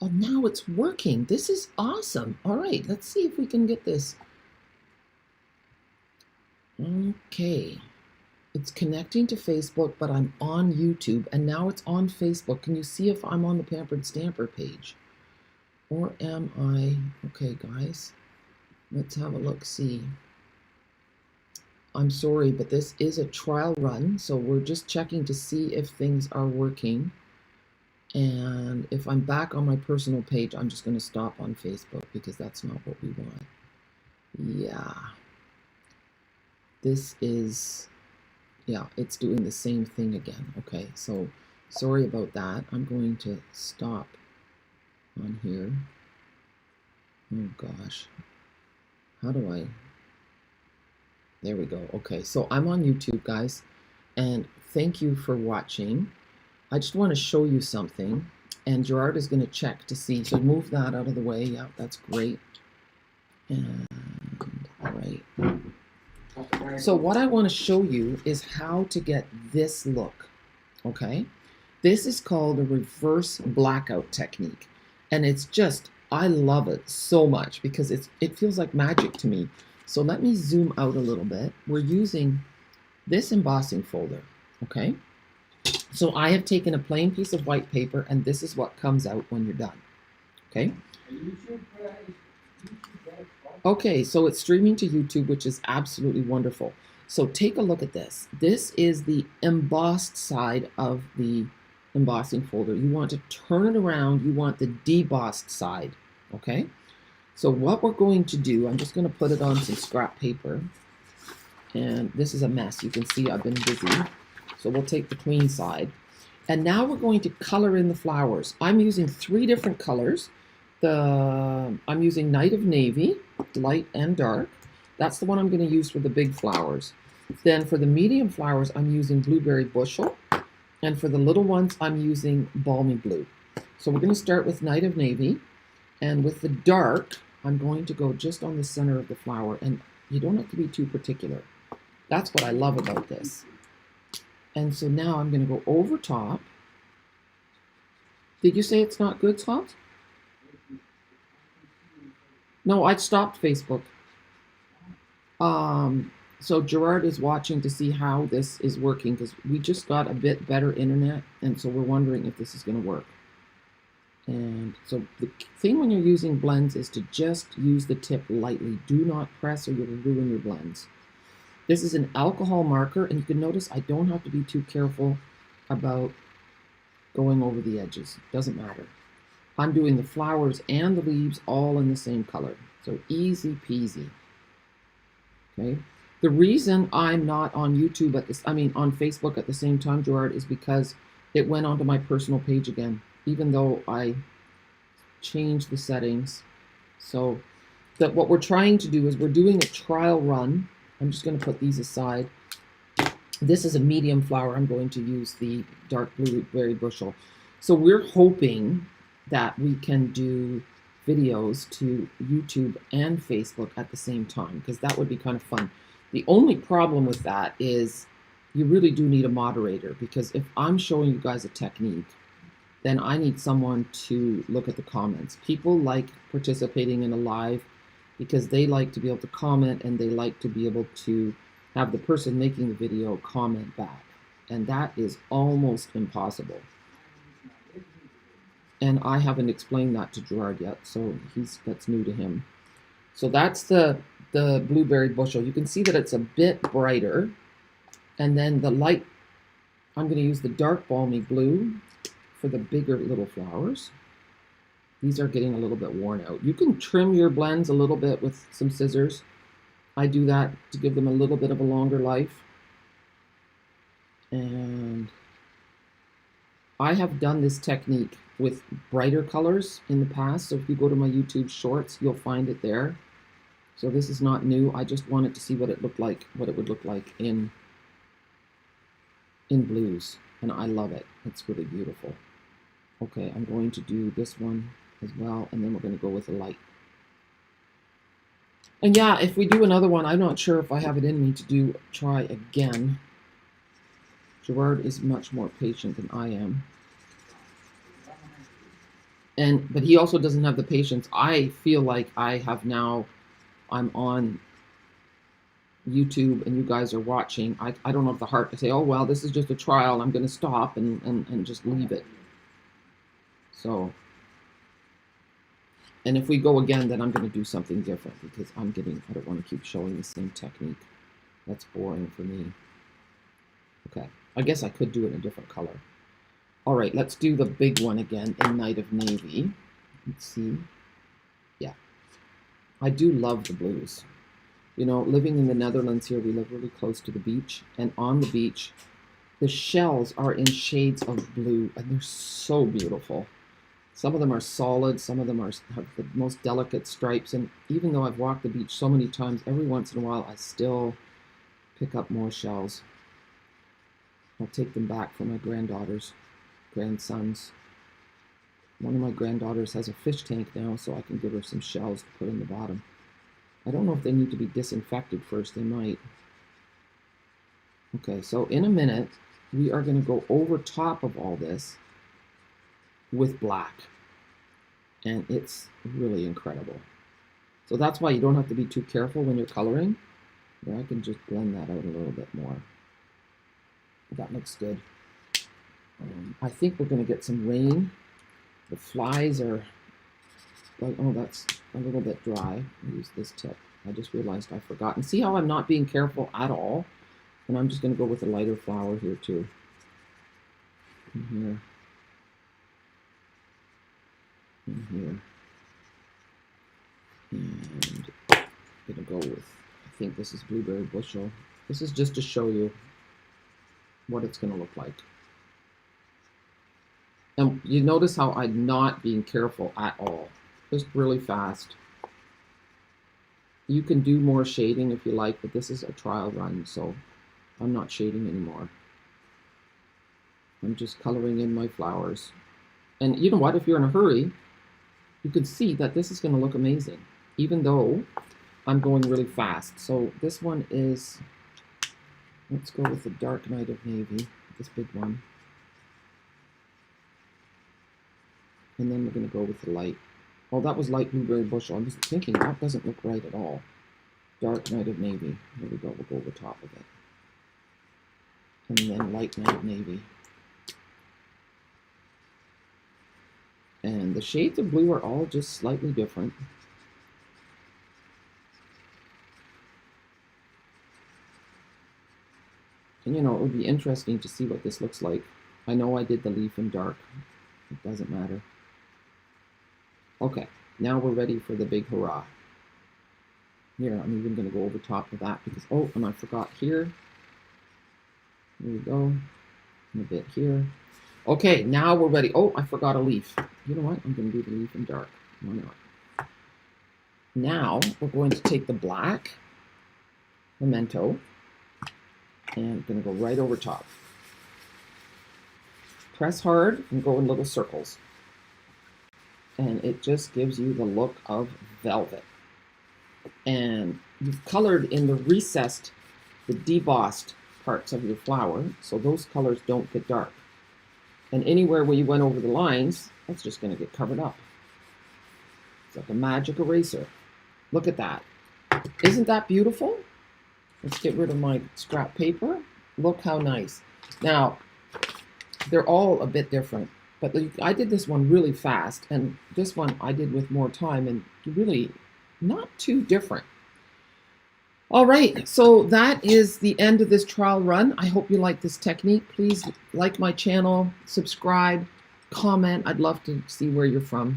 Oh, now it's working. This is awesome. All right, let's see if we can get this. Okay. It's connecting to Facebook, but I'm on YouTube, and now it's on Facebook. Can you see if I'm on the Pampered Stamper page? Or am I? Okay, guys, let's have a look, see. I'm sorry, but this is a trial run, so we're just checking to see if things are working. And if I'm back on my personal page, I'm just going to stop on Facebook because that's not what we want. Yeah. This is, yeah, it's doing the same thing again. Okay, so sorry about that. I'm going to stop on here. Oh gosh. How do I? There we go. Okay, so I'm on YouTube, guys, and thank you for watching. I just want to show you something, and Gerard is going to check to see. So move that out of the way. Yeah, that's great. And all right. So what I want to show you is how to get this look. Okay, this is called a reverse blackout technique, and it's just, I love it so much because it feels like magic to me. So let me zoom out a little bit. We're using this embossing folder. Okay. So I have taken a plain piece of white paper, and this is what comes out when you're done. Okay? Okay, so it's streaming to YouTube, which is absolutely wonderful. So take a look at this. This is the embossed side of the embossing folder. You want to turn it around. You want the debossed side. Okay? So what we're going to do, I'm just going to put it on some scrap paper. And this is a mess. You can see I've been busy. So we'll take the clean side. And now we're going to color in the flowers. I'm using 3 different colors. I'm using Night of Navy, light and dark. That's the one I'm going to use for the big flowers. Then for the medium flowers, I'm using Blueberry Bushel. And for the little ones, I'm using Balmy Blue. So we're going to start with Night of Navy. And with the dark, I'm going to go just on the center of the flower. And you don't have to be too particular. That's what I love about this. And so now I'm going to go over top. Did you say it's not good, Scott? No, I stopped Facebook. So Gerard is watching to see how this is working because we just got a bit better internet, and so we're wondering if this is going to work. And so the thing when you're using blends is to just use the tip lightly. Do not press or you'll ruin your blends. This is an alcohol marker, and you can notice I don't have to be too careful about going over the edges. Doesn't matter. I'm doing the flowers and the leaves all in the same color. So easy peasy. Okay. The reason I'm not on YouTube on Facebook at the same time, Gerard, is because it went onto my personal page again, even though I changed the settings. So what we're trying to do is we're doing a trial run. I'm just going to put these aside. This is a medium flower. I'm going to use the dark blueberry bushel. So we're hoping that we can do videos to YouTube and Facebook at the same time, because that would be kind of fun. The only problem with that is you really do need a moderator, because if I'm showing you guys a technique, then I need someone to look at the comments. People like participating in a live because they like to be able to comment, and they like to be able to have the person making the video comment back. And that is almost impossible. And I haven't explained that to Gerard yet, so that's new to him. So that's the blueberry bushel. You can see that it's a bit brighter. And then the light, I'm going to use the dark balmy blue for the bigger little flowers. These are getting a little bit worn out. You can trim your blends a little bit with some scissors. I do that to give them a little bit of a longer life. And I have done this technique with brighter colors in the past. So if you go to my YouTube shorts, you'll find it there. So this is not new. I just wanted to see what it would look like in blues. And I love it. It's really beautiful. Okay, I'm going to do this one as well, and then we're going to go with the light. And yeah, if we do another one, I'm not sure if I have it in me to try again. Gerard is much more patient than I am. But he also doesn't have the patience. I feel like I have now, I'm on YouTube and you guys are watching. I don't have the heart to say, oh, well, this is just a trial. I'm going to stop and just leave it. So, and if we go again, then I'm going to do something different because I don't want to keep showing the same technique. That's boring for me. Okay, I guess I could do it in a different color. All right, let's do the big one again in Night of Navy. Let's see. Yeah, I do love the blues. You know, living in the Netherlands here, we live really close to the beach. And on the beach, the shells are in shades of blue, and they're so beautiful. Some of them are solid, some of them have the most delicate stripes. And even though I've walked the beach so many times, every once in a while, I still pick up more shells. I'll take them back for my grandsons. One of my granddaughters has a fish tank now, so I can give her some shells to put in the bottom. I don't know if they need to be disinfected first. They might. Okay, so in a minute, we are going to go over top of all this with black. And it's really incredible. So that's why you don't have to be too careful when you're coloring. Yeah, I can just blend that out a little bit more. That looks good. I think we're going to get some rain. The flies are like, oh, that's a little bit dry. I'll use this tip. I just realized I forgot. And see how I'm not being careful at all? And I'm just going to go with a lighter flower here too. In here. In here. And I'm going to go with, I think this is blueberry bushel. This is just to show you what it's going to look like. And you notice how I'm not being careful at all. Just really fast. You can do more shading if you like, but this is a trial run, so I'm not shading anymore. I'm just coloring in my flowers. And you know what? If you're in a hurry, you can see that this is going to look amazing, even though I'm going really fast. So this one is, let's go with the dark Night of Navy, this big one. And then we're going to go with the light. Oh, that was light blueberry bushel. I was thinking that doesn't look right at all. Dark Night of Navy. Here we go. We'll go over top of it. And then light Night of Navy. And the shades of blue are all just slightly different. And you know, it would be interesting to see what this looks like. I know I did the leaf in dark. It doesn't matter. Okay, now we're ready for the big hurrah. Here, I'm even going to go over top of that because, oh, and I forgot here. There we go. And a bit here. Okay, now we're ready. Oh, I forgot a leaf. You know what? I'm going to do the leaf in dark. Why not? Now, we're going to take the black memento and I'm going to go right over top. Press hard and go in little circles. And it just gives you the look of velvet. And you've colored in the recessed, the debossed parts of your flower, so those colors don't get dark. And anywhere where you went over the lines, that's just going to get covered up. It's like a magic eraser. Look at that. Isn't that beautiful? Let's get rid of my scrap paper. Look how nice. Now, they're all a bit different. But I did this one really fast, and this one I did with more time, and really not too different. All right, so that is the end of this trial run. I hope you like this technique. Please like my channel, subscribe, comment. I'd love to see where you're from.